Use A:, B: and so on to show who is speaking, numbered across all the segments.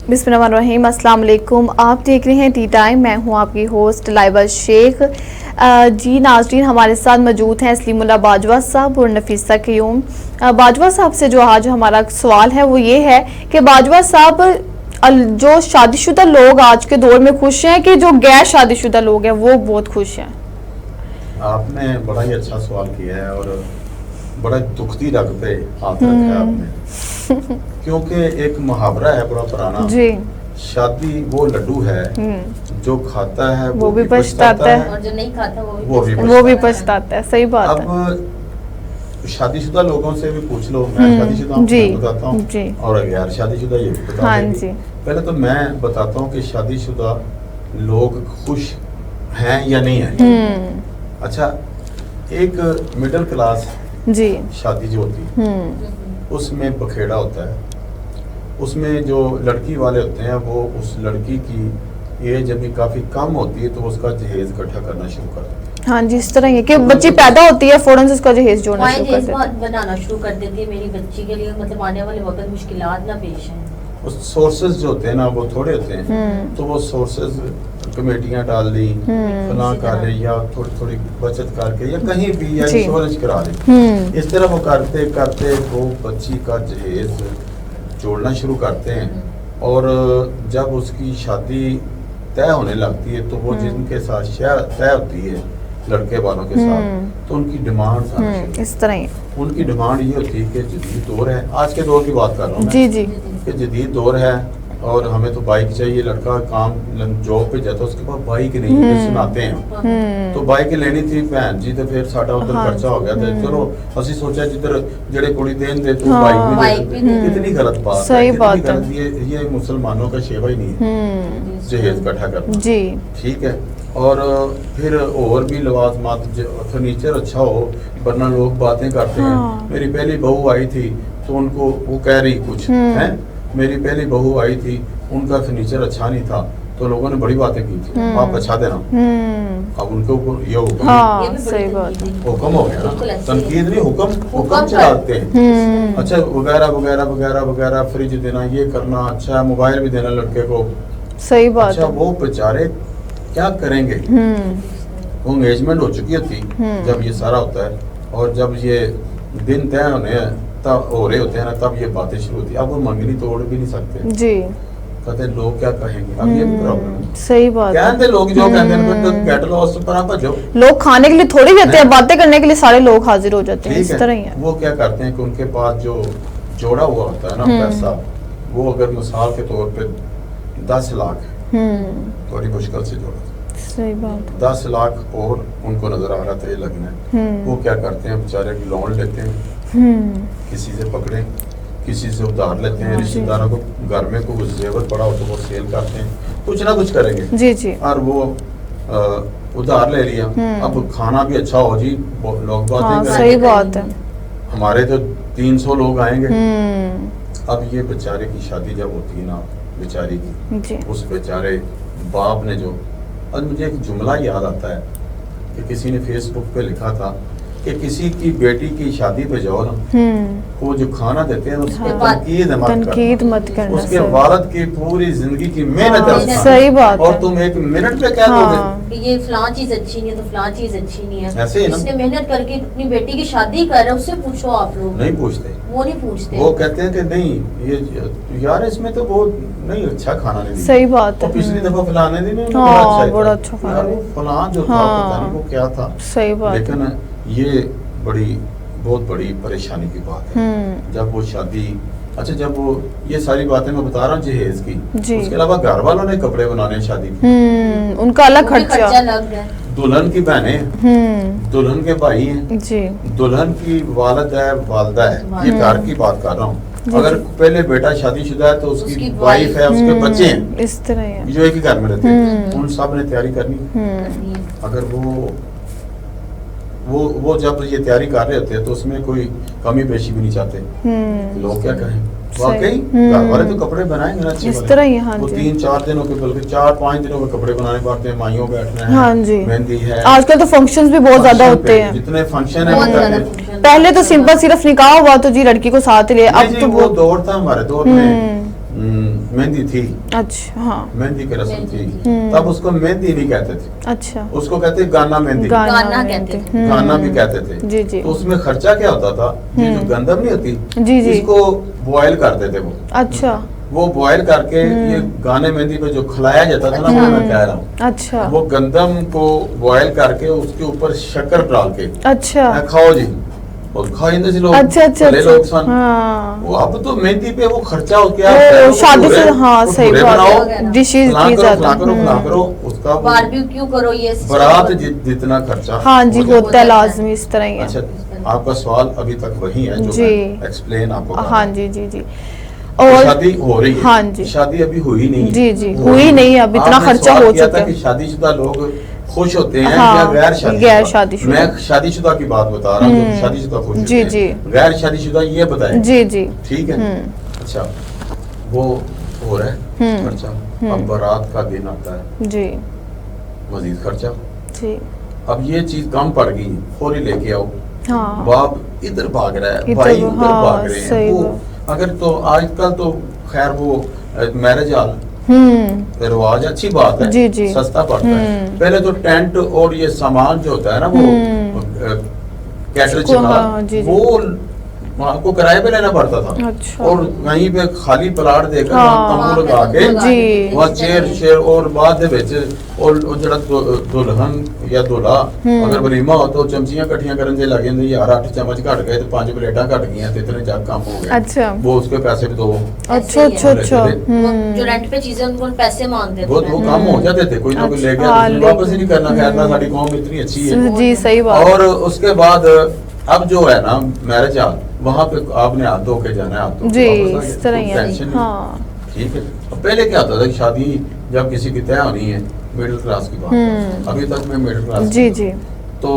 A: बिस्मिल्लाहिर्रहमानिर्रहीम, अस्सलाम वालेकुम। आप देख रहे हैं टी टाइम। मैं हूं आपकी होस्ट लाइबा शेख। जी नाज़रीन, हमारे साथ मौजूद हैं सलीमुल्लाह बाजवा साहब और नफीसा क़यूम। बाजवा साहब से जो आज हमारा सवाल है वो ये है कि बाजवा साहब, जो शादीशुदा लोग आज के दौर में खुश हैं कि जो गैर शादीशुदा लोग हैं वो बहुत खुश हैं?
B: आपने बड़ा ही अच्छा सवाल किया है और बड़ा दुखती रग पे हाथ रखा है आपने। क्योंकि एक मुहावरा है बड़ा पुराना जी, शादी वो लड्डू है जो खाता है वो भी पछताता है और जो नहीं खाता वो भी पछताता है।
A: सही बात है।
B: अब शादीशुदा लोगों से भी पूछ लो, मैं शादीशुदा हूं, बताता हूँ, और गैर शादीशुदा ये भी बता देंगे। पहले तो मैं बताता हूँ कि शादीशुदा लोग खुश हैं या नहीं है। अच्छा, एक मिडिल क्लास जी शादी जो होती है उसमें बखेड़ा होता है, उसमें जो लड़की वाले होते हैं वो उस लड़की की एज अभी काफी कम होती है तो उसका जहेज इकट्ठा करना शुरू कर देते हैं।
A: हाँ जी, इस तरह है कि बच्ची पैदा होती है फौरन से उसका जहेज जोड़ना शुरू कर देते हैं,
C: बनाना शुरू कर देती है मेरी बच्ची के लिए, मतलब आने वाले वक्त मुश्किलात ना पेश हैं।
B: उस सोर्सेज जो होते हैं ना वो थोड़े होते हैं, तो वो सोर्सेज कमेटियां डाल दी, फलां कर ली, या थोड़ी थोड़ी बचत करके या कहीं भी या इंश्योरेंस करा ली, इस तरह वो करते करते वो बच्ची का जहेज जोड़ना शुरू करते हैं। और जब उसकी शादी तय होने लगती है तो वो जिनके साथ तय होती है लड़के वालों के साथ, तो उनकी डिमांड
A: इस तरह ही
B: उनकी डिमांड ये होती है कि जदीद दौर है, आज के दौर की बात कर रहा हूँ
A: जी जी,
B: कि जदीद दौर है और हमें तो बाइक चाहिए। लड़का काम जॉब पे जाता है, उसके पास बाइक नहीं है, सुनाते हैं तो बाइक लेनी थी भैन जी, तो फिर साडा उधर खर्चा हो गया था। चलो असि सोचा जिधर जेड़े कुड़ी देन दे तो बाइक भी दे। कितनी गलत बात है, कितनी गलत, ये मुसलमानों का शेवा ही नहीं है जहेज इकट्ठा करना जी, ठीक है। और फिर और भी लवाजमात, फर्नीचर अच्छा हो, वरना लोग बातें करते हैं। मेरी पहली बहू आई थी तो उनको वो कह रही कुछ है, मेरी पहली बहू आई थी उनका फर्नीचर अच्छा नहीं था तो लोगों ने बड़ी बातें की थी, आप अच्छा देना। अब उनके ऊपर ये हुक्म,
A: सही बात है,
B: हुक्म हो गया ना, तनकीद नहीं, हुक्म चलाते हैं। अच्छा, वगैरह वगैरह वगैरह वगैरह, फ्रिज देना, ये करना, अच्छा मोबाइल भी देना लड़के को,
A: सही बात।
B: अच्छा, वो बेचारे क्या करेंगे? वो एंगेजमेंट हो चुकी होती जब ये सारा होता है, और जब ये दिन तय होने तब हो रहे होते हैं ना, तब ये बातें शुरू होती है। अब वो मंगनी तोड़ भी नहीं सकते जी, कहते लोग क्या कहेंगे। अब ये भी प्रॉब्लम है,
A: सही बात
B: कहते लोग जो कहते हैं तो गेट लॉस पर आप जो
A: लोग खाने के लिए थोड़ी रहते हैं, बातें करने के लिए सारे लोग हाजिर हो जाते हैं, इस तरह ही है।
B: वो क्या करते हैं कि उनके पास जो जोड़ा हुआ होता है ना पैसा, वो अगर मिसाल के तौर पे 10 लाख थोड़ी मुश्किल से जोड़ा,
A: सही बात,
B: 10 लाख और उनको नजर आ रहा था ये लगना है, वो क्या करते हैं बेचारे लोन लेते हैं, किसी से पकड़े, किसी से उधार लेते हैं, रिश्तेदारों को घर में कोई जेवर पड़ा हो तो वो सेल करते हैं, कुछ ना कुछ करेंगे
A: जी जी,
B: और वो उधार ले लिया। अब खाना भी अच्छा हो जी, लोग बातें करेंगे,
A: सही बात है,
B: हमारे तो 300 लोग आएंगे। अब ये बेचारे की शादी जब होती है ना बेचारी की, उस बेचारे बाप ने जो, अब मुझे एक जुमला याद आता है कि किसी ने फेसबुक पे लिखा था कि किसी की बेटी की शादी पे जाओ ना, वो जो खाना देते हैं उसको तनकीद मत करना, उसके वालिद की पूरी जिंदगी की मेहनत है,
A: सही बात है,
B: और तुम एक मिनट पे कह दोगे
C: कि ये फलां चीज अच्छी नहीं है तो फलां चीज अच्छी नहीं है।
B: ऐसे ही ना,
C: इसने मेहनत करके अपनी बेटी की शादी कर रहा है, उससे पूछो। आप लोग
B: नहीं पूछते,
C: वो नहीं पूछते,
B: वो कहते हैं कि नहीं ये यार इसमें तो वो नहीं अच्छा खाना नहीं,
A: सही बात है,
B: पिछली दफा फलाने दिन
A: बड़ा अच्छा खाना,
B: फलां जो था पता नहीं वो क्या था,
A: सही बात,
B: लेकिन ये बहुत बड़ी परेशानी की बात है जब वो शादी। अच्छा, जब वो ये सारी बातें मैं बता रहा हूँ जहेज की, उसके अलावा घर वालों ने कपड़े बनाने शादी की,
A: उनका अलग खर्चा
C: लग गया,
B: दुल्हन की बहनें, दुल्हन के भाई हैं जी, दुल्हन की वालिद है, वालदा है, ये घर की बात कर रहा हूँ। अगर पहले बेटा शादीशुदा है तो उसकी वाइफ है, उसके बच्चे हैं,
A: इस तरह है,
B: जो एक ही घर में रहते हैं, उन सब ने तैयारी करनी। अगर वो जब ये तैयारी कर रहे होते हैं तो उसमें कोई कमी पेशी भी नहीं चाहते, लोग क्या कहें, वाकई घर वाले तो कपड़े बनाएंगे ना अच्छे,
A: इस तरह ही, हाँ,
B: वो 3-4 दिनों के बल्कि 4-5 दिनों के कपड़े बनाने पड़ते हैं, माइयों बैठना है,
A: हाँ जी,
B: मेहंदी है,
A: आजकल तो फंक्शंस भी बहुत ज्यादा होते हैं,
B: जितने फंक्शन है,
A: पहले तो सिंपल सिर्फ निकाह हुआ तो जी लड़की को साथ ले, अब तो
B: वो दौर था हमारे दौर में मेहंदी थी,
A: अच्छा हाँ,
B: मेहंदी की रस्म थी,
C: मेहंदी
B: तब उसको मेहंदी नहीं कहते थे,
A: अच्छा,
B: उसको कहते गाना मेहंदी,
C: गाना कहते थे।
B: गाना भी कहते थे।
A: जी जी,
B: तो उसमें खर्चा क्या होता था, ये जो गंदम नहीं होती,
A: जी जी,
B: इसको बॉयल करते थे वो,
A: अच्छा
B: वो बॉयल करके ये गाने मेहंदी पे जो खिलाया जाता था ना, वो मैं कह रहा हूँ,
A: अच्छा,
B: वो गंदम को बॉयल करके उसके ऊपर शक्कर डाल के
A: अच्छा,
B: खाओ जी, और खाइंदे से लोग,
A: अच्छा अच्छा
B: भले लोग
A: अच्छा,
B: सन।
A: हाँ,
B: वो अब तो मेहंदी पे वो खर्चा हो गया,
A: ओ शादी से, हाँ सही बात
B: बनाओ,
A: है, डिशेज
B: फलां
A: की
B: करो,
A: ज्यादा,
B: फलां करो, फलां करो, उसका वो
C: बारबेक्यू करो, ये
B: बारात जितना खर्चा
A: हाँ जी
B: हो जाता
A: होता है लाजमी इस तरह ही है।
B: अच्छा, आपका सवाल अभी तक वही है जो
A: जी।
B: मैं एक्सप्लेन आपको कर रहा
A: हाँ
B: हूँ।
A: जी जी जी,
B: तो
A: और
B: शादी हो रही है,
A: हाँ जी,
B: शादी अभी हुई नहीं है।
A: जी जी,
B: हो
A: हुई
B: रही
A: नहीं है, अब इतना
B: आपने
A: खर्चा
B: सवाल
A: हो
B: किया
A: चुका
B: था
A: है।
B: कि शादीशुदा लोग खुश होते हैं
A: हाँ,
B: या गैर
A: गैर
B: शादीशुदा।
A: शादीशुदा।
B: मैं शादीशुदा की बात बता रहा हूँ, शादीशुदा खुश होते
A: जी,
B: हैं।
A: जी।
B: गैर शादीशुदा ये बताएं,
A: जी जी,
B: ठीक है। अच्छा, वो हो रहा है खर्चा, अब बारात का दिन आता है,
A: जी
B: मजीद खर्चा,
A: जी,
B: अब ये चीज कम पड़ गई, फौरी लेके आओ,
A: हाँ,
B: बाप इधर भाग रहा है,
A: इधर,
B: भाई उधर
A: हाँ,
B: भाग रहे हैं।
A: सही
B: वो
A: बात।
B: अगर तो आजकल तो खैर वो मैरिज हॉल रिवाज अच्छी बात है,
A: जी, जी।
B: सस्ता पड़ता है। पहले तो टेंट और ये सामान जो होता है ना, वो कैटरिंग
A: उसको, हाँ, जी, जी।
B: वो आपको किराए पे लेना पड़ता था।
A: अच्छा।
B: और वहीं पे खाली प्लाट देकर
A: हाँ,
B: तंबू लगा के
A: जी।
B: वहाँ चेयर शेयर और बाद दे विच और ਜਿਹੜਾ दुल्हन या दूल्हा अगर वलीमा हो तो चमचियां इकट्ठियां करन जे लग जांदी, यार 8 चम्मच घट गए तो 5 प्लेटां घट गईਆਂ ਤੇ इतने जग काम हो गया।
A: अच्छा।
B: वो उसके पैसे भी दो,
A: अच्छा अच्छा अच्छा,
C: जो रेंट पे चीजें उनको पैसे मांगते
B: वो काम हो जाते थे, कोई ना कोई ले गया,
A: हाँ,
B: उसने वापस ही नहीं करना। खैर ना, साड़ी कौम इतनी अच्छी है।
A: जी सही बात,
B: और उसके बाद अब जो है ना मैरिज हॉल, वहाँ पे आपने हाथ धो के जाना है, हाथ धो के
A: जी
B: वापस आ गए,
A: इस तरह
B: कोई
A: ही है,
B: टेंशन नहीं।
A: हाँ,
B: ठीक है। अब पहले क्या होता था कि शादी जब किसी की तय होनी है, मिडिल क्लास की बात है, अभी तक मैं मिडिल क्लास
A: जी जी,
B: तो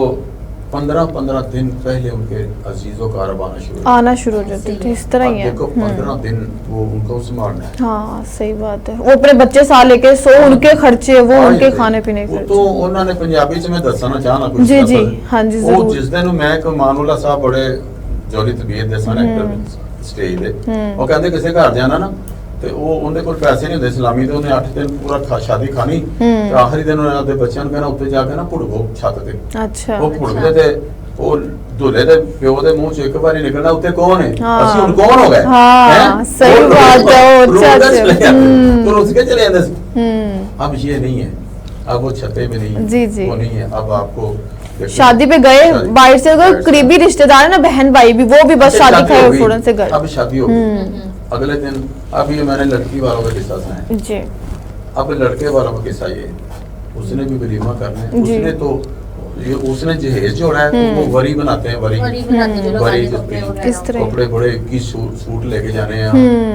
B: 15-15 दिन पहले उनके अजीजों का अरब आना शुरू
A: आना शुरू हो जाते थे, इस तरह ही है।
B: देखो 15 दिन वो उनको संभालना है।
A: हाँ सही बात है, वो अपने बच्चे साथ लेके सो, उनके खर्चे, वो उनके खाने पीने के
B: वो तो उन्होंने पंजाबी च मैं दसना चाहना कुछ
A: जी, जी,
B: नफल।
A: हाँ जी,
B: वो
A: जरूर।
B: जिस दिन मैं मानुल्ला साहब बड़े जोली तबीयत दे सन एक्टर स्टेज दे, वो कहते किसी घर जाना ना ਤੇ ਉਹ ਉਹਦੇ ਕੋਲ ਪੈਸੇ ਨਹੀਂ ਹੁੰਦੇ ਸਲਾਮੀ ਦੇ, ਉਹਨੇ 8 ਦਿਨ ਪੂਰਾ ਸ਼ਾਦੀ ਖਾਣੀ ਤੇ ਆਖਰੀ ਦਿਨ ਉਹਨਾਂ ਦੇ ਬੱਚਿਆਂ ਨੂੰ ਕਹਿਣਾ ਉੱਤੇ ਜਾ ਕੇ ਨਾ ਭੁੜਕੋ ਛੱਤ ਤੇ।
A: अच्छा,
B: ਉਹ ਭੁੜਕਦੇ ਤੇ ਉਹ दूल्हे ਦੇ ਪਿਓ ਦੇ ਮੂੰਹ ਚ ਇੱਕ ਵਾਰੀ ਨਿਕਲਣਾ ਉੱਤੇ ਕੌਣ ਹੈ,
A: हाँ।
B: ਅਸੀਂ ਹੁਣ ਕੌਣ ਹੋ ਗਏ।
A: हाँ,
B: हैं?
A: सही
B: वो
A: बात है, वो
B: रोड
A: अच्छा
B: पे
A: से,
B: चले जाते थे, तो उसके चले जाते थे। अब ये नहीं है, अब वो छते में नहीं है,
A: जी, जी।
B: वो नहीं है। अब आपको
A: शादी पे गए, बाहर से अगर करीबी रिश्तेदार है ना, बहन भाई भी, वो भी बस शादी खाए
B: हो
A: और
B: गई,
A: फौरन से गए।
B: अब शादी हो गई, अगले दिन अब ये मैंने लड़की वालों का किस्सा सुना है।
A: जी
B: अब लड़के वालों का किस्सा ये, उसने भी वलीमा करना है,
A: जी।
B: उसने तो ये उसने जहेज जोड़ा है, तो वो वरी बनाते हैं, वरी
C: वरी बनाते जो लोग
B: वरी
C: आगे
B: जो
C: कपड़े वगैरह
A: किस तरह?
B: कपड़े बड़े की सूट लेके जाने हैं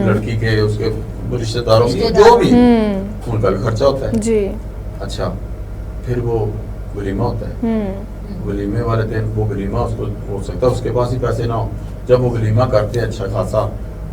B: लड़की के, उसके रिश्तेदारों की जो भी उनका भी खर्चा होता है।
A: जी,
B: अच्छा, फिर वो वलीमा होता है, वलीमे वाले दिन वो वलीमा उसको हो सकता है उसके पास ही पैसे ना हो, जब वो वलीमा करते हैं अच्छा खासा,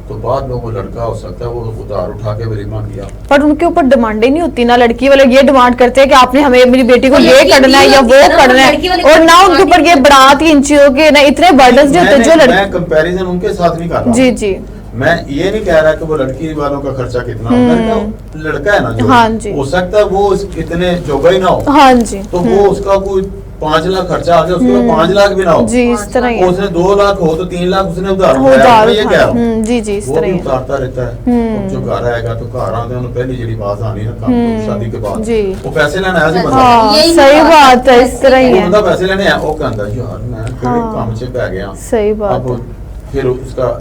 B: तो बाद में वो लड़का हो सकता है वो उधार उठा के वलीमा किया।
A: पर उनके ऊपर डिमांड ही नहीं होती ना, लड़की वाले ये डिमांड करते हैं कि आपने हमें, मेरी बेटी को
C: और
A: ये
C: लड़की
A: करना है
C: भी
A: या
C: होती
A: वो
C: है ना,
A: करना है,
C: लड़की वाले
A: और
C: की
A: ना उनके ऊपर ये
C: डिमांड
A: बारात की इंचियों के ना इतने बर्डन जो होते हैं जो
B: मैं
A: लड़की।
B: कंपैरिजन उनके साथ नहीं कर रहा।
A: जी जी,
B: मैं ये नहीं कह रहा कि वो लड़की वालों का खर्चा कितना होता है, लड़का है ना जो,
A: हाँ जी।
B: हो सकता है वो इतने जोगा ही ना हो,
A: हाँ जी,
B: तो वो उसका कोई 5 लाख खर्चा आ गया, उसके पास 5 लाख भी ना हो,
A: जी इस तरह ही है,
B: उसने 2 लाख हो तो 3 लाख उसने उधार
A: वो
B: उठाया,
A: उधार
B: मैं ये कह रहा
A: उठा,
B: हूँ।
A: जी जी इस
B: वो
A: तरह
B: भी
A: ही है।
B: उतारता रहता है। अब जो घर आएगा तो घर आते हैं पहली जी बात आनी ना काम तो शादी के बाद
A: जी।
B: वो पैसे लेने आया सी बंदा,
A: हाँ
C: यही
A: सही
C: बात
A: बात है, इस तरह ही
B: वो
A: है,
B: बंदा पैसे लेने आया, वो कहता यार मैं किहड़े
A: हाँ।
B: काम से पै गया।
A: सही बात
B: अब
A: है,
B: फिर उसका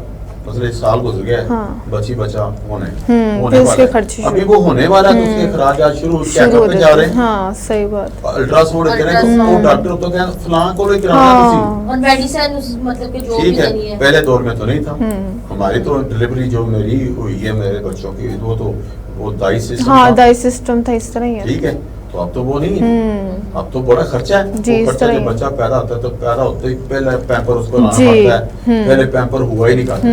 B: मतलब साल गुजर गया,
A: हाँ।
B: बची बचा होने
A: फिर उसके
B: वाला है।
A: खर्चे
B: अभी
A: शुरू।
B: वो होने वाला है तो उसके खराजात शुरू
A: शुरू
B: चेकअप
A: हो
B: पे जा
A: जाते
B: रहे
A: हैं,
B: हैं,
A: हाँ सही बात,
B: अल्ट्रासाउंड करें तो
C: अल्ट्रासाउंड।
B: वो डॉक्टर तो कहते फलां को ही कराना
A: हाँ।
B: तुसी।
C: और मेडिसिन मतलब कि जो भी
B: ठीक है,
C: देनी है,
B: पहले दौर में तो नहीं था, हमारी तो डिलीवरी जो मेरी हुई है मेरे बच्चों की वो तो वो दाई सिस्टम
A: हाँ
B: था।
A: दाई सिस्टम था, इस तरह ही है।
B: ठीक है, तो तो अब तो वो नहीं है, अब तो बड़ा खर्चा है।
A: जी,
B: वो
A: इस
B: खर्चा
A: तरह
B: जब
A: ही।
B: बच्चा पैदा होता है तो पैदा होते ही पहले पैम्पर उसको लाना
A: जी,
B: पड़ता है, पहले पैम्पर हुआ ही नहीं करता।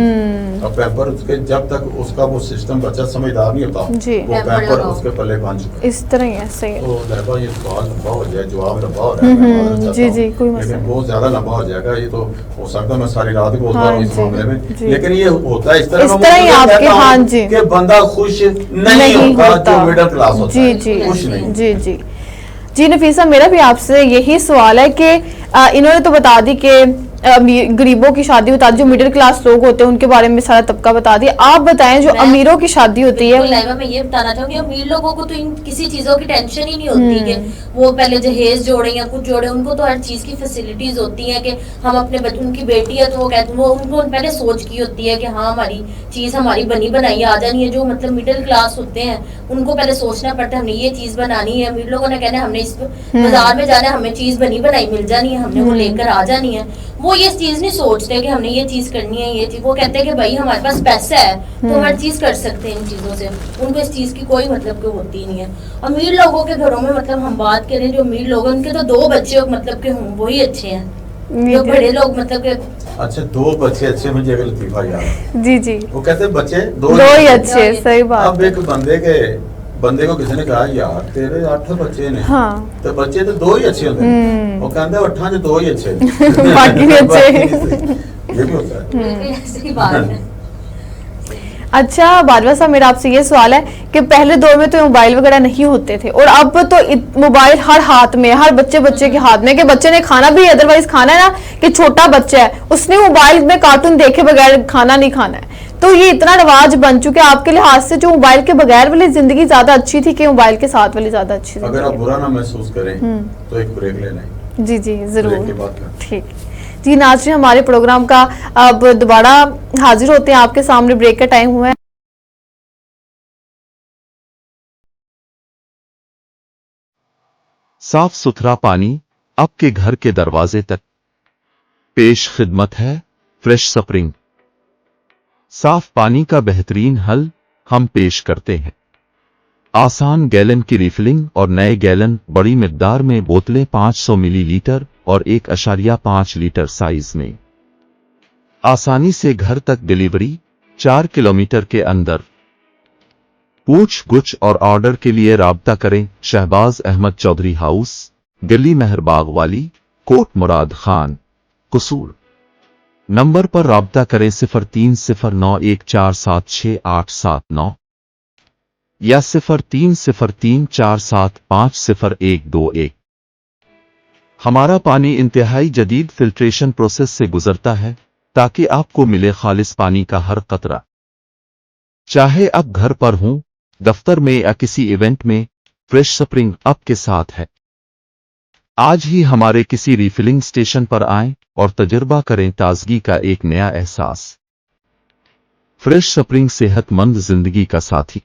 B: अब पैम्पर उसके जब तक उसका वो सिस्टम बच्चा समझदार नहीं होता,
A: जी।
B: वो
C: पैम्पर
B: पैम्पर
C: लगाओ।
B: उसके पल्ले बांध चुका है।
A: इस तरह ही है, सही है।
B: तो लंबा ये सवाल लंबा हो जाए, जवाब लंबा हो रहा है, मैं मानना चाहता
A: जी,
B: हूँ।
A: जी, कोई मसला
B: लेकिन
A: नहीं।
B: बहुत ज्यादा लंबा हो जाएगा, ये तो हो सकता है मैं सारी रात ही बोलता
A: हाँ
B: रहूं इस
A: जी,
B: मामले में।
A: जी।
B: लेकिन ये होता है इस तरह
A: इस
B: मैं
A: तरह ही
B: मुझे
A: आपके,
B: कहता हूं
A: हाँ जी।
B: कि बंदा खुश नहीं होता जो मिडिल क्लास होता
A: जी
B: है,
A: जी
B: खुश नहीं।
A: जी जी जी। नफीसा, मेरा भी आपसे यही सवाल है कि इन्होंने तो बता दी कि गरीबों की शादी बता दी, जो मिडिल क्लास लोग होते हैं उनके बारे में सारा तबका बता दिया। आप बताएं जो
C: मैं-
A: अमीरों की शादी होती है।
C: बिल्कुल लाइवा, मैं ये बताना चाहूंगी अमीर लोगों को तो इन किसी चीजों की टेंशन ही नहीं होती कि वो पहले जहेज जोड़े या कुछ जोड़े, उनको तो हर चीज की फैसिलिटीज होती है कि हम अपने उनकी बेटी है तो वो कहते हैं, वो उनको पहले सोच की होती है कि हाँ हमारी चीज हमारी बनी बनाई आ जानी है। जो मतलब मिडिल क्लास होते हैं उनको पहले सोचना पड़ता है हमने ये चीज बनानी है। अमीर लोगों ने कहना है हमने इस बाजार में जाना है, हमें चीज बनी बनाई मिल जानी है, हमने वो लेकर आ जानी है। वो ये चीज नहीं सोचते कि हमने ये चीज करनी है, ये चीज। वो कहते हैं कि भाई हमारे पास पैसा है तो हर चीज कर सकते हैं इन चीजों से। उनको इस चीज की कोई मतलब की होती ही नहीं है। अमीर लोगों के घरों में मतलब हम बात करें, जो अमीर लोग हैं उनके तो 2 बच्चे मतलब के हों वही अच्छे हैं। जो बड़े लोग मतलब के
B: अच्छा 2 बच्चे अच्छे, मुझे एक लतीफा याद है।
A: जी जी,
B: वो कहते हैं बच्चे 2
A: दो ही अच्छे, सही बात
B: अब एक बंदे को किसी ने कहा यार तेरे 8 बच्चे ने,
A: हाँ।
B: तो बच्चे तो 2 ही अच्छे होते हैं। वो कहते हैं 8 में 2 ही अच्छे
A: बाकी भी अच्छे।
B: ये भी होता है।
C: बिल्कुल ऐसी बात है।
A: अच्छा बाजवा साहब, मेरा आपसे ये सवाल है कि पहले दौर में तो मोबाइल वगैरह नहीं होते थे और अब तो मोबाइल हर हाथ में, हर बच्चे के हाथ में, कि बच्चे ने खाना भी अदरवाइज खाना है ना, कि छोटा बच्चा है उसने मोबाइल में कार्टून देखे बगैर खाना नहीं खाना है। तो ये इतना रिवाज बन चुका है। आपके लिहाज से जो मोबाइल के बगैर वाली जिंदगी ज्यादा अच्छी थी कि मोबाइल के साथ वाली ज्यादा अच्छी
B: अगर आप
A: थी?
B: बुरा ना महसूस करें तो एक ब्रेक ले लें।
A: जी जी
B: ब्रेक के
A: जरूर,
B: बाद करते हैं।
A: ठीक जी। नाज़रीन, हमारे प्रोग्राम का अब दोबारा हाजिर होते हैं आपके सामने, ब्रेक का टाइम हुआ है।
D: साफ सुथरा पानी आपके घर के दरवाजे तक। पेश खिदमत है फ्रेश स्प्रिंग। साफ पानी का बेहतरीन हल हम पेश करते हैं। आसान गैलन की रिफिलिंग और नए गैलन बड़ी मिकदार में बोतलें 500 मिलीलीटर और 1.5 लीटर साइज में। आसानी से घर तक डिलीवरी 4 किलोमीटर के अंदर। पूछ गुछ और ऑर्डर के लिए राब्ता करें शहबाज अहमद चौधरी हाउस, गली मेहरबाग वाली, कोट मुराद खान, कसूर। नंबर पर राब्ता करें 030914767879 या 030347502121। हमारा पानी इंतहाई जदीद फिल्ट्रेशन प्रोसेस से गुजरता है ताकि आपको मिले खालिस पानी का हर कतरा। चाहे आप घर पर हों, दफ्तर में या किसी इवेंट में, फ्रेश स्प्रिंग आपके साथ है। आज ही हमारे किसी रिफिलिंग स्टेशन पर आएं और तजुर्बा करें ताजगी का एक नया एहसास। फ्रेश स्प्रिंग सेहतमंद जिंदगी का साथी।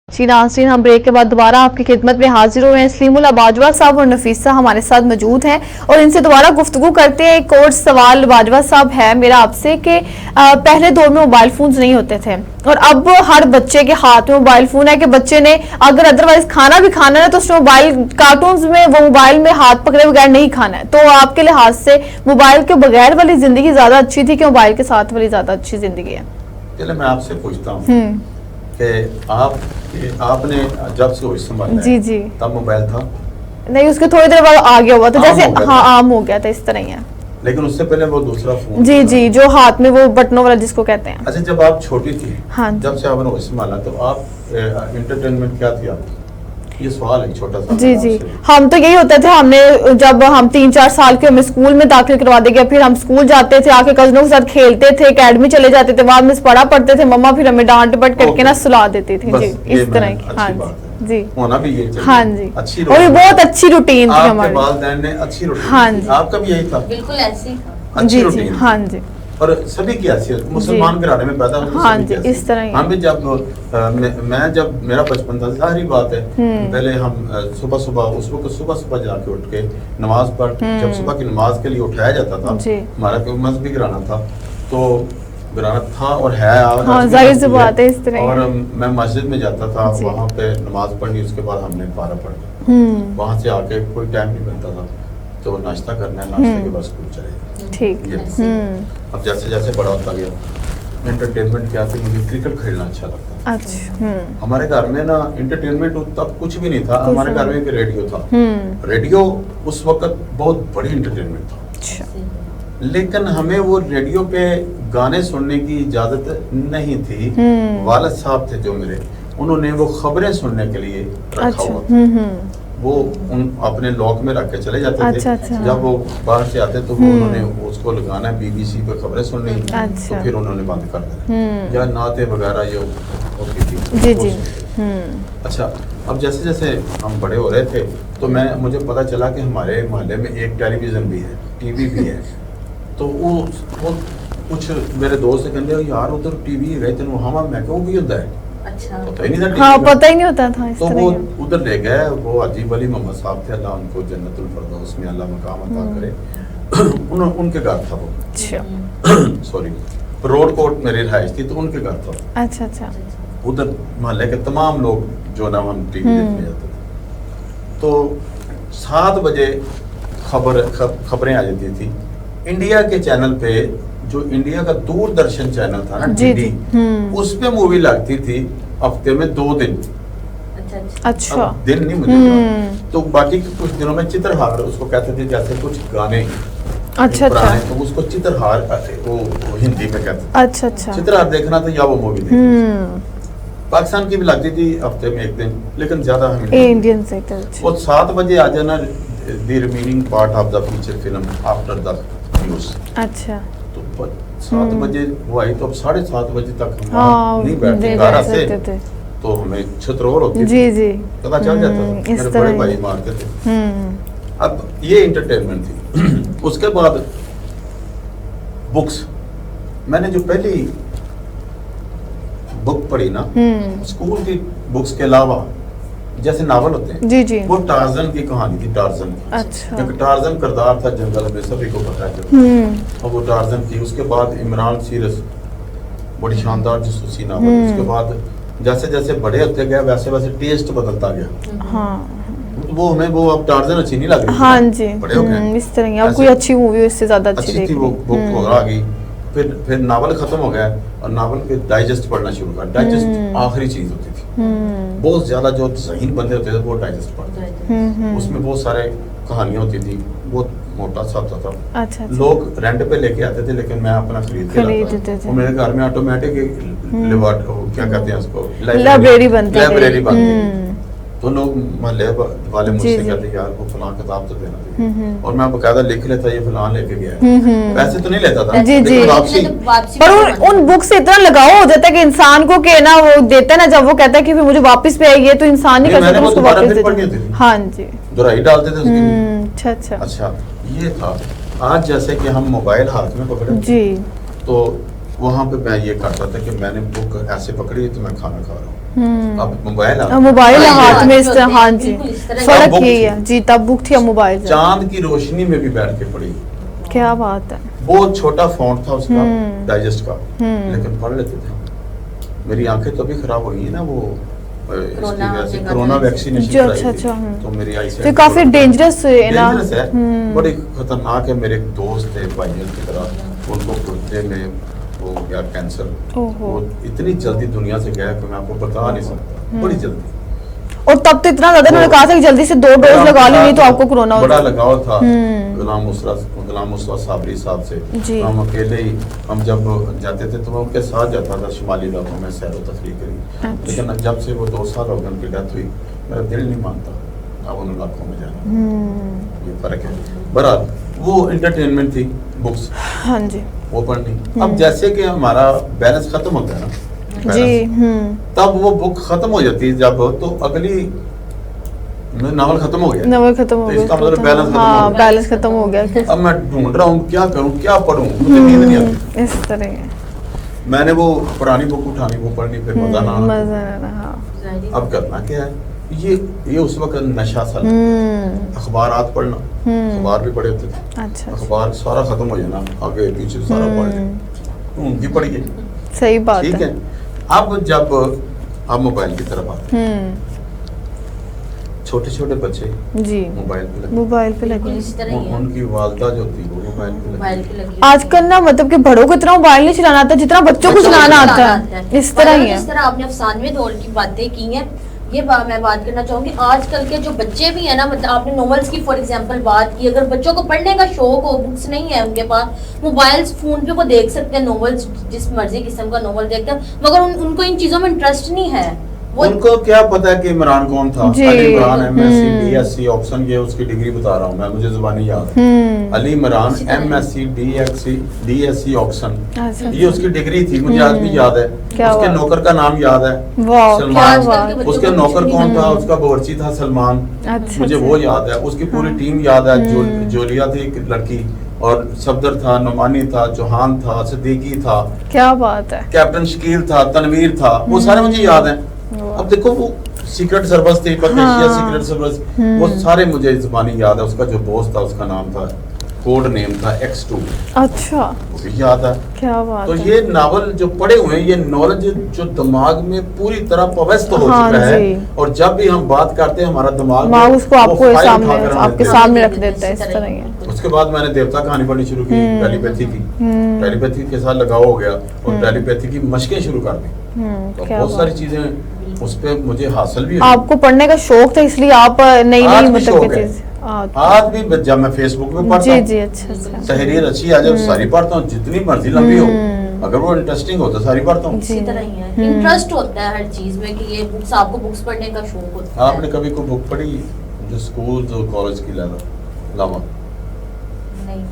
A: जी नाज़रीन, हम ब्रेक के बाद दोबारा आपकी खिदमत में हाजिर हुए हैं। सलीमुल्लाह बाजवा साहब और नफीसा हमारे साथ मौजूद हैं और इनसे दोबारा गुफ्तगू करते हैं। एक और सवाल बाजवा साहब है मेरा आपसे कि पहले दौर में मोबाइल फोन्स नहीं होते थे और अब हर बच्चे के हाथ में मोबाइल फोन है कि बच्चे ने अगर अदरवाइज खाना भी खाना है तो उसने मोबाइल कार्टून्स में वो मोबाइल में हाथ पकड़े बगैर नहीं खाना है। तो आपके लिहाज से मोबाइल के बगैर वाली जिंदगी ज्यादा अच्छी थी कि मोबाइल के साथ वाली ज्यादा अच्छी जिंदगी है?
B: चले मैं आपसे पूछता हूँ कि आपने जब से होश संभाला
A: जी जी,
B: तब मोबाइल था?
A: नहीं, उसके थोड़ी देर बाद आ गया हुआ था,
B: आम
A: जैसे
B: हो गया
A: हाँ
B: था।
A: आम हो गया था, इस तरह ही है।
B: लेकिन उससे पहले वो दूसरा फोन
A: जी
B: था।
A: जी, जो हाथ में वो बटनों वाला जिसको कहते हैं।
B: अच्छा जब आप छोटी थी,
A: हाँ।
B: जब से आपने होश संभाला तो आप एंटरटेनमेंट क्या थी आपकी? ये सवाल है छोटा सा
A: जी जी,
B: आपसे।
A: हम तो यही होता थे, हमने जब हम 3-4 साल के हमें स्कूल में दाखिल करवा दिया, फिर हम स्कूल जाते थे, आके कजनों के साथ खेलते थे, एकेडमी चले जाते थे, बाद में पढ़ा पढ़ते थे, मम्मा फिर हमें डांट डपट करके ना सुला देती थी।
B: बस
A: जी,
B: ये
A: इस तरह
B: मैं-
A: की।
B: अच्छी
A: हाँ
B: बात है।
A: जी
B: होना भी ये चाहिए।
A: हाँ जी,
B: अच्छी
A: और ये
B: रूटीन।
A: बहुत अच्छी रूटीन थी
B: आपके
A: हमारी।
B: वालिदैन ने अच्छी रूटीन
A: हाँ
B: दी।
A: जी।
B: आपका भी यही था?
C: बिल्कुल ऐसे ही था।
B: अच्छी
A: जी जी,
B: रूटीन।
A: हाँ जी
B: और सभी की हैसियत मुसलमान घराने में पैदा होते
A: हाँ
B: सभी की
A: जी,
B: हैसियत।
A: इस तरह ही।
B: हम भी जब मैं जब मेरा बचपन था, जाहिर बात है पहले हम सुबह सुबह उस वक्त सुबह जाके उठ के नमाज पढ़, जब सुबह की नमाज के लिए उठाया जाता था,
A: जी।
B: हमारा कोई मजहबी घराना था, तो घराना था और है आज
A: हाँ,
B: भी
A: जाहिर सी
B: है।
A: बात है, इस तरह
B: और
A: है।
B: मैं मस्जिद में जाता था,
A: जी।
B: वहाँ पे नमाज पढ़नी, उसके बाद हमने पारा पढ़ना, वहाँ से आके कोई टाइम नहीं बनता था, तो नाश्ता करना है, नाश्ते के बाद स्कूल चले जाना।
A: ठीक।
B: ये अब जैसे जैसे बड़ा होता गया, एंटरटेनमेंट क्या थी, मुझे क्रिकेट खेलना अच्छा लगता था।
A: अच्छा।
B: हमारे घर में ना एंटरटेनमेंट तब कुछ भी नहीं था, हमारे घर में एक रेडियो था।
A: हम्म।
B: रेडियो उस वक्त बहुत बड़ी एंटरटेनमेंट था,
A: अच्छा।
B: लेकिन हमें वो रेडियो पे गाने सुनने की इजाजत नहीं थी। वालिद साहब थे जो मेरे, उन्होंने वो खबरें सुनने के लिए रखा
A: अच्छा।
B: हुआ था। वो उन अपने लॉक में रख के चले जाते थे।
A: अच्छा, अच्छा।
B: जब वो बाहर से आते तो वो उन्होंने उसको लगाना है, BBC पे खबरें सुननी,
A: अच्छा।
B: तो फिर उन्होंने बंद कर देना, या नाते वगैरह ये होती थी।
A: जी
B: वो
A: जी।
B: सुनते थे। अच्छा, अब जैसे जैसे हम बड़े हो रहे थे तो मुझे पता चला कि हमारे मोहल्ले में एक टेलीविज़न भी है, टीवी भी है। तो वो कुछ मेरे दोस्त कहते यार उधर टीवी है, तेन हाँ मैं वो भी होता है,
C: अच्छा।
B: पता ही नहीं था
A: हाँ,
B: TV का।
A: पता ही नहीं होता था इस
B: तो
A: तरह
B: वो
A: का।
B: उधर ले गए, वो अजीब अली मोहम्मद साहब थे, अल्लाह उनको जन्नतुल फिरदौस में अल्लाह मकाम अता करे। उनके घर था वो,
A: अच्छा।
B: सॉरी, रोड कोट मेरी रहाइश थी, तो उनके घर था।
A: अच्छा अच्छा।
B: उधर मोहल्ले के तमाम लोग जो ना हम टीवी देखने जाते थे। तो 7 बजे खबरें आ जाती थी इंडिया के चैनल पे, जो इंडिया का दूरदर्शन चैनल था ना,
A: जी,
B: DD,
A: जी।
B: उस पे मूवी लगती थी हफ्ते में 2 दिन।
C: अच्छा।
A: अच्छा।
B: अब दिन नहीं मुझे याद। तो बाकी के कुछ दिनों में चित्रहार उसको कहते थे, जैसे कुछ गाने
A: अच्छा
B: पुराने,
A: अच्छा।
B: तो उसको चित्रहार वो हिंदी में कहते थे।
A: अच्छा अच्छा।
B: चित्रहार देखना था या वो मूवी देखनी थी। पाकिस्तान की भी लगती थी हफ्ते में 1 दिन, लेकिन ज्यादा हम
A: इंडियन से तो
B: वो 7 बजे आ जाना, the remaining part of the feature film after the news.
A: अच्छा।
B: तो 7 बजे वो आई, तो अब 7:30 बजे तक हम
A: हाँ,
B: वहाँ नहीं बैठते,
A: नहीं
B: घर
A: बैठ
B: से
A: सकते थे।
B: तो हमें छतरोर होती
A: जी
B: थी,
A: जी।
B: पता चल जाता था,
A: इस
B: मेरे
A: तरह
B: बड़े
A: ही।
B: भाई मारते थे।
A: हम्म।
B: अब ये इंटरटेनमेंट थी। उसके बाद बुक्स, मैंने जो पहली बुक पढ़ी ना, स्कूल की बुक्स के अलावा, जैसे नावल होते हैं,
A: जी जी।
B: वो टार्जन की कहानी थी, टार्जन की।
A: अच्छा।
B: एक टार्जन किरदार था जंगल में, सभी को पता है। और वो टार्जन थी। उसके बाद इमरान सीरस, बड़ी शानदार जासूसी नावल। उसके बाद जैसे जैसे बड़े होते गए वैसे वैसे टेस्ट बदलता गया।
A: हाँ
B: वो हमें वो अब टार्जन अच्छी नहीं लग रही।
A: हाँ जी।
B: बड़े हो गए।
A: इस तरह की अब
B: ऐसे-
A: कोई अच्छी मूवी हो इससे ज्यादा अच्छी
B: अच्छी
A: देख
B: थी वो
A: ली।
B: बुक हो आ गई। फिर नावल खत्म हो गया और नावल के डाइजेस्ट पढ़ना शुरू कर। डाइजेस्ट आखिरी चीज होती थी। बहुत ज्यादा जो ज़हीन बंदे होते थे वो डाइजेस्ट पढ़ते थे। उसमें बहुत सारे कहानियां होती थी, बहुत मोटा सा होता था।
A: अच्छा अच्छा।
B: लोग रेंट पे लेके आते थे, लेकिन मैं अपना खरीद के लाता
A: खरीदते
B: था।
A: थे।
B: वो मेरे घर में ऑटोमेटिक क्या कहते हैं उसको,
A: लाइब्रेरी बनती गई।
B: लाइब्रेरी बनती गई। तो लोग मोहल्ले वाले
A: जी,
B: मुझसे
A: जी।
B: कहते यार वो फलां किताब तो देना चाहिए, और मैं बकायदा लिख लेता ये फलां लेके गया है। पैसे तो नहीं लेता था,
A: जी, जी।
B: लेकिन वापसी
A: पर उन बुक से इतना लगाव हो जाता है कि इंसान को के ना वो देता है ना, जब वो कहता है कि फिर मुझे वापस पे आएगी, तो इंसान नहीं
B: नहीं,
A: कर
B: मैंने
A: सकता
B: वो
A: उसको
B: दोबारा
A: वापस
B: फिर
A: दे
B: पढ़नी
A: दे।
B: होती थी।
A: हाँ जी।
B: दोहराई डालते थे उसकी।
A: अच्छा अच्छा।
B: अच्छा, ये था। आज जैसे कि हम मोबाइल हाथ में पकड़े
A: जी।
B: तो वहाँ पे मैं ये करता था कि मैंने बुक ऐसे पकड़ी तो मैं खाना खा रहा हूँ। अब मोबाइल
A: अब मोबाइल
C: हाँ,
A: हाथ में इस
C: जो
A: तरह। हाँ
C: होते
A: जी।
C: हैं, बिल्कुल इस तरह
A: फर्क
B: बुक
A: यही
B: थी।
A: है जी, तब बुक थी, अब मोबाइल है।
B: चांद की रोशनी में भी बैठ के पढ़ी।
A: क्या बात है।
B: बहुत छोटा फॉन्ट था उसका, डाइजेस्ट का, लेकिन पढ़ लेते थे। मेरी आंखें तो अभी खराब हो गई है ना, वो इसकी वजह से कोरोना वैक्सीनेशन
A: जो
B: कराई
A: अच्छा
B: थी,
A: अच्छा।
B: तो मेरी आई
A: तो काफी डेंजरस है ना।
B: डेंजरस है, बड़ी खतरनाक है। मेरे एक दोस्त थे भाइयों की तरह, उनको गुर्दे में वो गया कैंसर।
A: ओहो।
B: वो इतनी जल्दी दुनिया से गया कि मैं आपको बता नहीं सकता, बड़ी जल्दी।
A: और तब तो इतना ज्यादा उन्होंने कहा था कि जल्दी से 2 डोज लगा ली, नहीं तो आपको कोरोना हो
B: बड़ा
A: जाएगा।
B: लगाव था गुलाम मुस्तफा साबरी साहब से।
A: जी।
B: हम अकेले ही, हम जब जाते थे तो मैं उनके साथ जाता था शिमाली इलाकों में सैर व तफरीह करी।
A: अच्छा।
B: लेकिन जब से वो 2 साल हो गए उनकी डेथ हुई, मेरा दिल नहीं मानता अब उन इलाकों में जाना। ये फर्क है। बहरहाल वो एंटरटेनमेंट थी, बुक्स
A: हाँ जी।
B: वो पढ़नी। अब जैसे कि हमारा बैलेंस खत्म होता है ना,
A: जी।
B: बैलेंस, तब वो बुक खत्म हो जाती है जब, तो अगली नावल खत्म हो गया।
A: नंबर खत्म हो
B: तो
A: गया।
B: इसका मतलब बैलेंस खत्म
A: हाँ,
B: हो गया।
A: बैलेंस खत्म हो गया।
B: अब मैं ढूंढ रहा हूँ क्या करूँ, क्या पढ़ूँ, मुझे नींद नहीं आती।
A: इस तरह है।
B: मैंने वो पुरानी बुक उठानी, वो पढ़नी, फिर मजा ना आना।
A: मजा आ रहा। हाँ।
B: अब करना क्या है, ये उस वक्त नशा सा लगता। अखबारात पढ़ना, अखबार भी पढ़े होते थे।
A: अच्छा।
B: अखबार सारा खत्म हो जाना, आगे पीछे सारा पढ़ लेना। ढूंढनी पड़ गई।
A: सही बात
B: ठीक
A: है।
B: है, अब जब अब मोबाइल की तरफ आते हैं, छोटे छोटे बच्चे
A: जी
B: मोबाइल पे लगे,
A: मोबाइल पे लगे
C: बिल्कुल
A: हैं।
C: इसी तरह ही है।
B: उनकी वालदा जो थी वो मोबाइल पे
C: मोबाइल
B: लगी।
C: पे लगी
A: आजकल ना मतलब कि बड़ों को इतना मोबाइल नहीं चलाना आता जितना बच्चों को
B: बच्चों को
A: चलाना आता
C: चलाना
A: है, इस तरह ही है।
C: जिस तरह आपने अफसानवी दौर की बातें की हैं, ये मैं बात करना चाहूंगी। आजकल के जो बच्चे भी है ना, मतलब आपने नॉवेल्स की फॉर एग्जांपल बात की, अगर बच्चों को पढ़ने का शौक हो, बुक्स नहीं है उनके पास, मोबाइल्स फोन पे वो देख सकते हैं नॉवेल्स, जिस मर्जी किस्म का नॉवेल देखते हैं, मगर उनको इन चीजों में इंटरेस्ट नहीं है। वो
B: उनको क्या पता है कि इमरान कौन था?
A: जी।
B: Ali Imran MSc DSc option, ये उसकी डिग्री बता रहा हूँ मैं, मुझे जुबानी याद है। अली इमरान
C: इसी तरह।
B: एमएससी डीएससी ऑप्शन,
A: अच्छा।
B: ये उसकी डिग्री थी, मुझे आज भी याद है।
A: क्या
B: उसके
A: बात।
B: नौकर का नाम याद है,
A: वाह,
B: सलमान।
A: क्या
C: आजकल के
A: बात।
B: उसके
C: बच्चों को
B: नौकर
C: कुछ
B: कौन
C: नहीं
B: था?
C: है।
B: उसका बावर्ची था सलमान,
A: अच्छा,
B: मुझे
A: अच्छा।
B: वो याद है। उसकी पूरी टीम याद है, जोलिया थी एक लड़की, और सफदर था, नुमानी था, चौहान था, सिद्दीकी था,
A: क्या बात है।
B: कैप्टन शकील था, तनवीर था, वो सारे मुझे याद हैं।
A: वाह।
B: अब देखो वो सीक्रेट सर्विस थी, पकेशिया
A: हाँ।
B: सीक्रेट सर्विस, वो सारे मुझे जुबानी याद है। उसका जो बॉस था उसका नाम था, कोड नेम था X2,
A: अच्छा,
B: वो भी याद है।
A: क्या बात
B: तो
A: है।
B: ये नावल जो पढ़े हुए हैं, ये नॉलेज जो दिमाग में पूरी तरह पवस्त हो
A: हाँ
B: चुका है,
A: जी।
B: और जब भी हम बात करते हैं हमारा दिमाग
A: माँ
B: में
A: उसको
B: वो
A: आपको
B: फाइल
A: सामने
B: उठाकर हमें
A: आपके
B: देता है।
A: सामने रख देता है, इस तरह ही है।
B: उसके बाद मैंने देवता कहानी पढ़नी शुरू की, टेलीपैथी की। टेलीपैथी के साथ लगाव हो गया और टेलीपैथी की मशकें शुरू कर दी। तो
A: क्या
B: बहुत
A: बात।
B: सारी चीजें उस पे मुझे हासिल भी हुई।
A: आपको पढ़ने का शौक था इसलिए आप नई
B: आज
A: नई
B: भी
A: मतलब
B: शौक
A: की
B: है।
A: चीज
B: आज भी जब मैं फेसबुक पे पढ़ता
A: जी
B: हूँ,
A: जी, अच्छा अच्छा।
B: तहरीर अच्छी आ जाए सारी पढ़ता हूँ, जितनी मर्जी लंबी हो, अगर वो इंटरेस्टिंग हो तो सारी पढ़ता हूँ।
C: इसी तरह ही है, इंटरेस्ट होता है हर चीज में कि ये बुक्स, आपको बुक्स पढ़ने का शौक होता है।
B: आपने कभी कोई बुक पढ़ी जो स्कूल और कॉलेज की अलावा?
C: नहीं,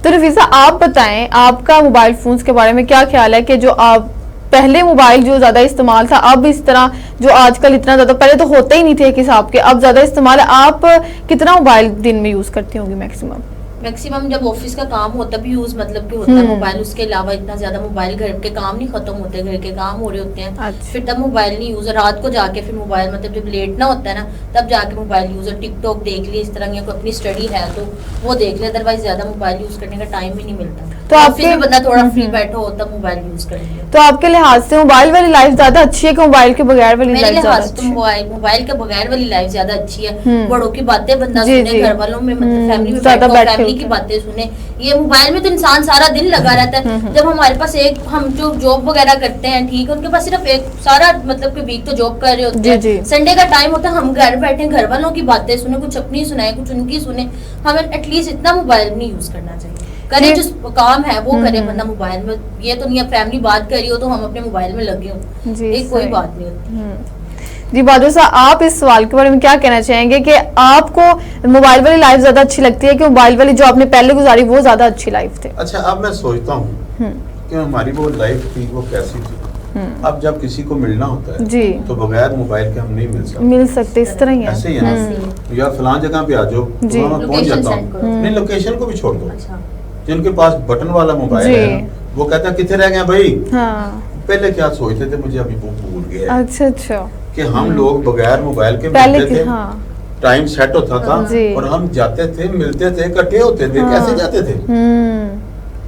A: तो नफीसा आप बताएं, आपका मोबाइल फोन्स के बारे में क्या ख्याल है कि जो आप पहले मोबाइल जो ज्यादा इस्तेमाल था, अब इस तरह जो आजकल इतना ज्यादा, पहले तो होते ही नहीं थे एक हिसाब के, अब ज्यादा इस्तेमाल है। आप कितना मोबाइल दिन में यूज करती होंगी मैक्सिमम?
C: मैक्सिमम जब ऑफिस का काम होता भी यूज मतलब कि होता है मोबाइल, उसके अलावा इतना ज्यादा मोबाइल, घर के काम नहीं खत्म होते, घर के काम हो रहे होते हैं,
A: अच्छा।
C: फिर तब मोबाइल नहीं यूज। रात को जाके फिर मोबाइल, मतलब जब लेट ना होता है ना, तब जाके मोबाइल यूज, और टिकटॉक देख लिए इस तरह की, कोई अपनी स्टडी है तो वो देख ले, अदरवाइज ज्यादा मोबाइल यूज करने का टाइम ही नहीं मिलता।
A: तो
C: ऑफिस
A: आपके-
C: में बंदा थोड़ा फ्री बैठा हो तब मोबाइल यूज कर लिया।
A: तो आपके लिहाज से मोबाइल वाली लाइफ ज्यादा अच्छी है कि मोबाइल के बगैर वाली
C: मेरे
A: लाइफ ज्यादा
C: लिहाज से
A: अच्छी
C: तो
A: है?
C: मोबाइल के बगैर वाली लाइफ ज्यादा अच्छी है। बड़ों की बातें बंदा
A: जी,
C: सुने,
A: जी।
C: घर वालों में मतलब फैमिली में
A: ज्यादा
C: बैठो,
A: बैठे
C: फैमिली की
A: होते हैं।
C: बातें सुने। ये मोबाइल में तो इंसान सारा दिन लगा रहता है। जब हमारे पास एक, हम जो जॉब वगैरह करते हैं, ठीक है, उनके पास सिर्फ एक सारा मतलब कि वीक तो जॉब कर रहे होते
A: जी, जी।
C: हैं, संडे का टाइम होता है, हम घर बैठे घर वालों की बातें सुने, कुछ अपनी सुनाए, कुछ उनकी सुने। हमें एटलीस्ट इतना मोबाइल नहीं यूज करना चाहिए। करे
A: जी।
C: जो काम है वो करे, वरना मोबाइल में ये तो नहीं है, फैमिली बात कर रही हो तो हम अपने मोबाइल में लगे हो,
A: जी,
C: ये कोई
A: सही।
C: बात नहीं होती।
A: जी बहादुर साहब, आप इस सवाल के बारे में क्या कहना चाहेंगे कि आपको मोबाइल वाली लाइफ ज्यादा अच्छी लगती है कि मोबाइल वाली जो आपने पहले गुजारी वो ज्यादा अच्छी लाइफ थी?
B: अच्छा, अब मैं सोचता हूँ कि हमारी वो लाइफ थी वो कैसी थी। अब जब किसी को मिलना होता है
A: जी।
B: तो बगैर मोबाइल के हम नहीं मिल सकते।
A: मिल सकते, इस तरह ही है।
B: ऐसे ही है ना, या फलां जगह पे आ जाओ तो
A: जी।
B: वहाँ मैं पहुंच
C: लोकेशन
B: जाता
C: सेंड
B: हूँ।
C: करो।
B: नहीं, लोकेशन को भी छोड़ दो।
C: अच्छा,
B: जिनके पास बटन वाला मोबाइल
A: जी।
B: है वो कहते हैं कितने रह गए भाई।
A: हाँ,
B: पहले क्या सोचते थे, मुझे अभी वो भूल गया है
A: अच्छा अच्छा।
B: कि हम लोग बगैर मोबाइल के
A: पहले
B: मिलते
A: के,
B: थे,
A: हाँ
B: टाइम सेट होता था
A: जी।
B: और हम जाते थे, मिलते थे, इकट्ठे होते थे।
A: हाँ।
B: कैसे जाते थे?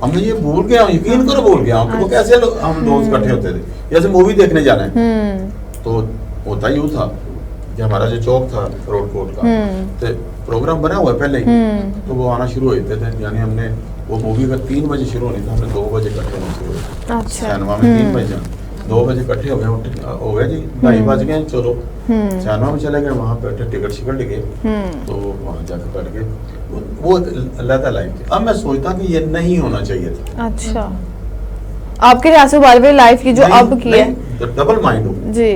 B: अब मैं ये भूल गया हूँ, यकीन करो भूल गया हूँ कि वो कैसे हम दोस्त इकट्ठे होते थे। जैसे मूवी देखने जाना है तो होता यूँ था कि हमारा जो चौक था रोड कोर्ट का, तो प्रोग्राम बना हुआ है पहले ही, तो वो आना शुरू होते थे। यानी हमने वो मूवी का 3 बजे शुरू होनी था, हमने 2 बजे इकट्ठे होना शुरू हुए।
A: अच्छा।
B: सिनेमा में 3 बजे 2 बजे इकट्ठे हो गए जी, 2:30 बज गए, चलो सिनेमा में चले गए। वहाँ पे टिकट शिकट लिए तो वहाँ जाकर बैठ गए। वो अलग लाइफ थी। अब मैं सोचता कि ये नहीं होना चाहिए था।
A: अच्छा, आपके लिहाज से मोबाइल वाली लाइफ की जो अब की है,
B: डबल माइंड हो
A: जी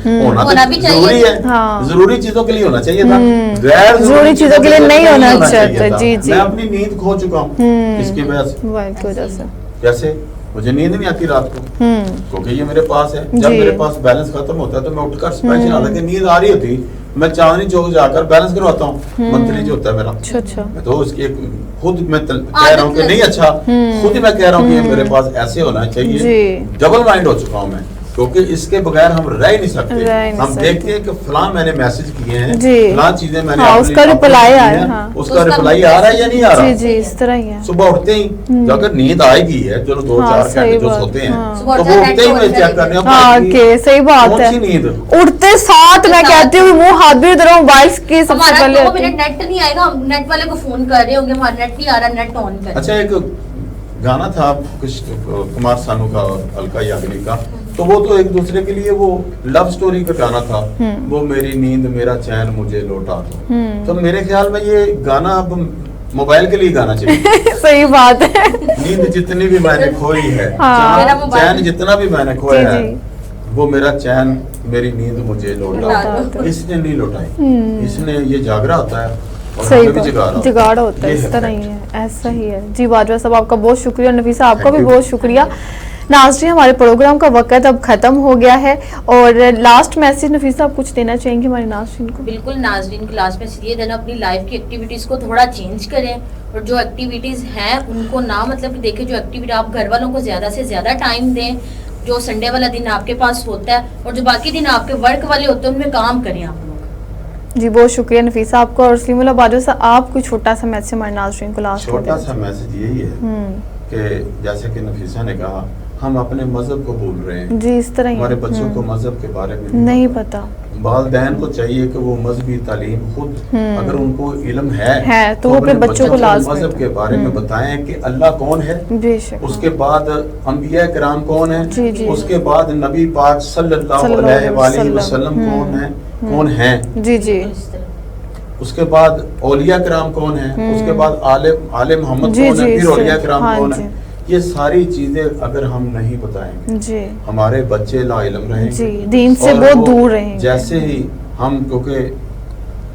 B: होना
C: होना
B: तो
C: भी चाहिए।
B: जरूरी है।
A: हाँ।
B: जरूरी चीजों के लिए होना चाहिए था, गैर
A: जरूरी चीजों के लिए नहीं होना चाहिए था। जी, जी।
B: मैं अपनी नींद खो चुका हूँ इसकी वजह से।
A: मोबाइल की वजह से।
B: कैसे? मुझे नींद नहीं आती रात को क्योंकि ये मेरे पास है। जब
A: जी।
B: मेरे पास बैलेंस खत्म होता है तो मैं उठकर स्पेशल, हालांकि नींद आ रही होती, मैं चांदनी चौक जाकर बैलेंस करवाता हूँ। मंथली जो होता है मेरा,
A: अच्छा अच्छा।
B: मैं तो उसकी एक खुद मैं कह रहा हूँ कि नहीं, अच्छा खुद ही मैं कह रहा हूँ कि ये मेरे पास ऐसे होना चाहिए।
A: जी।
B: डबल माइंड हो चुका हूँ मैं क्योंकि इसके बगैर हम रह ही नहीं सकते।
A: रह ही नहीं
B: हम
A: सकते।
B: देखते हैं कि फलां मैंने मैसेज किए हैं,
A: जी।
B: फलां चीजें मैंने
A: हाँ,
B: अपनी-
A: उसका
B: अपनी
A: रिप्लाई
B: की
A: आया,
B: हैं,
A: हाँ।
B: उसका
C: उसका
B: रिप्लाई आ रहा है या नहीं आ रहा?
A: जी जी इस तरह ही है।
B: सुबह उठते ही अगर नींद आएगी है, चलो दो
A: हाँ,
B: चार
A: सही
B: घंटे जो
A: बात,
B: सोते हैं,
A: हाँ।
C: सुबह
B: तो
C: उठते
B: वो
C: हैं,
B: उठते ही मैं
C: नेट
B: चेक करने
A: हाँ के सही बात
B: कौन
A: है।
B: सी नींद?
A: उठते साथ मैं कहती हूँ मुंह हाथ भी उधर मोबाइल की सबसे
C: हमारा
A: पहले
C: 2
A: आती है।
C: मिनट नेट नहीं आएगा, हम नेट वाले को फोन कर रहे होंगे, हमारा नेट नहीं आ रहा, नेट ऑन कर।
B: अच्छा, एक गाना था कुछ कुमार सानू का और अलका याग्निक का, तो वो तो एक दूसरे के लिए वो लव स्टोरी का गाना था, वो मेरी नींद मेरा चैन मुझे लौटा दो। तो मेरे ख्याल में ये गाना अब मोबाइल के लिए गाना चाहिए।
A: सही बात है।
B: नींद जितनी भी मैंने खोई है,
A: हाँ।
C: मेरा
B: चैन
C: मोबाइल-
B: चैन जितना भी मैंने खोया
A: जी,
B: है,
A: जी।
B: वो मेरा चैन मेरी नींद मुझे लौटा
C: लौटा
B: दो।
A: दो।
B: इसने नहीं लौटाई, इसने ये जागरा होता है और
A: सही
B: हमें भी
A: बात,
B: जगा रहा
A: जुगाड़ होता है,
B: ये
A: इस तरह ही
B: fact।
A: है, ऐसा ही है। जी बाजवा साहब आपका बहुत शुक्रिया, नफीसा आपका
B: Thank
A: भी
B: you।
A: बहुत शुक्रिया। नाज़रीन हमारे प्रोग्राम का वक्त अब खत्म हो गया है और लास्ट मैसेज नफीसा आप कुछ देना चाहेंगे हमारे नाज़रीन को?
C: बिल्कुल नाजरीन की लास्ट में ये देना, अपनी लाइफ की एक्टिविटीज को थोड़ा चेंज करें और जो एक्टिविटीज हैं उनको ना मतलब कि देखें, जो एक्टिविटी आप घर वालों को ज्यादा से ज्यादा टाइम दें, जो संडे वाला दिन आपके पास होता है और जो बाकी दिन आपके वर्क वाले होते हैं उनमें काम करें आप लोग।
A: जी बहुत शुक्रिया नफीसा आपका। और सलीमुल्लाह बाजवा साहब आप कोई छोटा सा मैसेज हमारे नाज़रीन को लास्ट में
B: छोटा
A: देना
B: सा मैसेज यही है
A: हम्म,
B: कि जैसे कि नफीसा ने कहा, हम अपने मजहब को भूल रहे हैं।
A: जी इस तरह ही
B: हमारे
A: है।
B: बच्चों को मजहब के बारे में
A: नहीं पता।
B: वालिदैन को चाहिए कि वो मजहबी तालीम खुद, अगर उनको इल्म
A: है, तो वो
B: अपने
A: अपने बच्चों को लाजमी
B: मजहब के बारे में बताएं कि अल्लाह कौन है,
A: बेशक।
B: उसके बाद अंबिया किराम कौन है,
A: जी, जी।
B: उसके बाद नबी पाक सल्लल्लाहु अलैहि वसल्लम कौन है, कौन है,
A: जी जी
C: इस तरह
B: उसके बाद औलिया किराम कौन है, उसके बाद आले मोहम्मद
A: जी,
B: कौन है,
A: जी,
B: फिर
A: सही।
B: औलिया किराम
A: हाँ
B: कौन
A: जी।
B: है। ये सारी चीजें अगर हम नहीं बताएंगे,
A: जी
B: हमारे बच्चे ला इल्म रहेंगे,
A: जी, दीन से
B: और
A: बहुत
B: वो
A: दूर रहेंगे।
B: जैसे ही हम, क्योंकि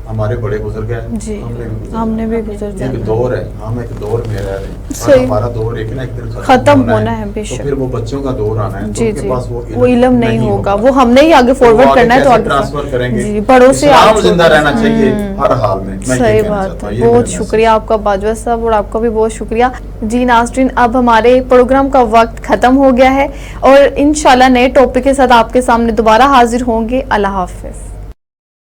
B: हमारे बड़े गुजर गए,
A: जी,
B: हमने
A: हमने भी गुजर
B: एक
A: जाना।
B: दौर है, हम एक दौर में रह रहे हैं और
A: सही।
B: हमारा दौर एक ना एक दिन
A: खत्म होना है, बेशक।
B: तो फिर वो बच्चों का दौर आना है, तो
A: जी
B: उनके
A: जी
B: पास
A: वो इल्म नहीं होगा, वो हमने ही आगे
B: तो
A: फॉरवर्ड
B: वो आगे
A: करना है, तो
B: कैसे
A: आगे
B: ट्रांसफर करेंगे।
A: जी बड़ों से
B: इस्लाम
A: आगे
B: जिंदा
A: छोड़ना।
B: रहना चाहिए हर हाल में, मैं ये
A: सही
B: कहना
A: बात
B: चाहता
A: है।
B: हूँ, ये
A: बहुत
B: मेरा
A: शुक्रिया आपका बाजवा साहब और आपका भी बहुत शुक्रिया। जी नाज़रीन अब हमारे प्रोग्राम का वक्त खत्म हो गया है और इंशाल्लाह नए टॉपिक के साथ आपके सामने दोबारा हाजिर होंगे। अल्लाह हाफिज।